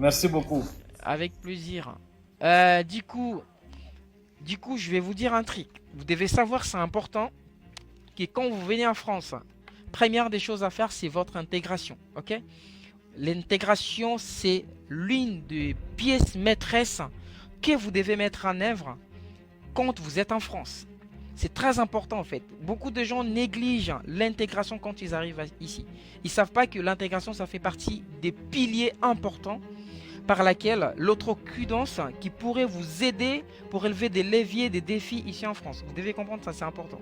Merci beaucoup. Avec plaisir. Du coup, je vais vous dire un truc. Vous devez savoir, c'est important, que quand vous venez en France, première des choses à faire, c'est votre intégration. Ok? L'intégration, c'est l'une des pièces maîtresses que vous devez mettre en œuvre quand vous êtes en France. C'est très important en fait. Beaucoup de gens négligent l'intégration quand ils arrivent ici. Ils ne savent pas que l'intégration, ça fait partie des piliers importants par laquelle l'outrecuidance qui pourrait vous aider pour élever des leviers, des défis ici en France. Vous devez comprendre ça, c'est important.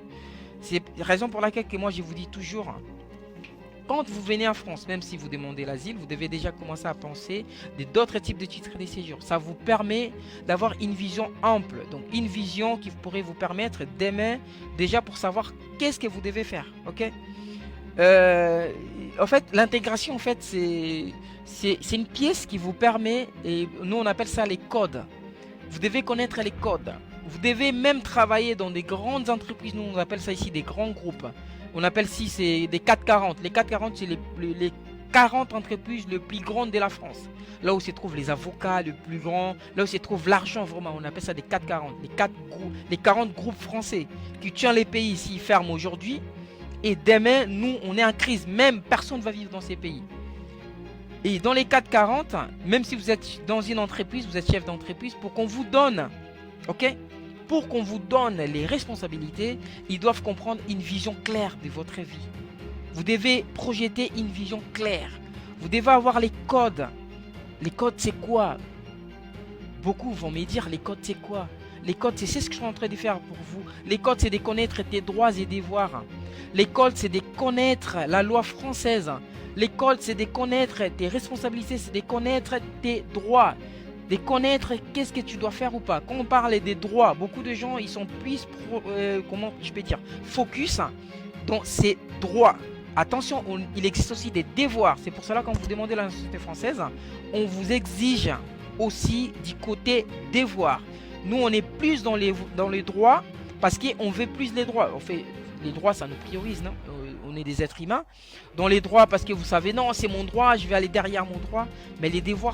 C'est la raison pour laquelle que moi je vous dis toujours, quand vous venez en France, même si vous demandez l'asile, vous devez déjà commencer à penser d'autres types de titres de séjour. Ça vous permet d'avoir une vision ample, donc une vision qui pourrait vous permettre d'aimer déjà pour savoir qu'est-ce que vous devez faire. Ok? Euh, En fait, l'intégration, en fait, c'est une pièce qui vous permet, et nous on appelle ça les codes. Vous devez connaître les codes. Vous devez même travailler dans des grandes entreprises. Nous on appelle ça ici des grands groupes. On appelle ici c'est des 440. Les 440, c'est les 40 entreprises les plus grandes de la France. Là où se trouvent les avocats les plus grands, là où se trouve l'argent vraiment. On appelle ça des 440. Les 40 groupes français qui tiennent les pays s'ils ferment aujourd'hui. Et demain, nous, on est en crise. Même personne ne va vivre dans ces pays. Et dans les 440, même si vous êtes dans une entreprise, vous êtes chef d'entreprise, pour qu'on vous donne, ok, pour qu'on vous donne les responsabilités, ils doivent comprendre une vision claire de votre vie. Vous devez projeter une vision claire. Vous devez avoir les codes. Les codes, c'est quoi? Beaucoup vont me dire, les codes, c'est quoi? Les codes, c'est ce que je suis en train de faire pour vous. Les codes, c'est de connaître tes droits et devoirs. Les codes, c'est de connaître la loi française. Les codes, c'est de connaître tes responsabilités, c'est de connaître tes droits. De connaître qu'est-ce que tu dois faire ou pas. Quand on parle des droits, beaucoup de gens, ils sont plus, comment je peux dire, focus dans ces droits. Attention, il existe aussi des devoirs. C'est pour cela que quand vous demandez la nationalité française, on vous exige aussi du côté devoir. Nous, on est plus dans les droits parce qu'on veut plus les droits. On fait, les droits, ça nous priorise, non? On est des êtres humains. Dans les droits, parce que vous savez, non, c'est mon droit, je vais aller derrière mon droit. Mais les devoirs,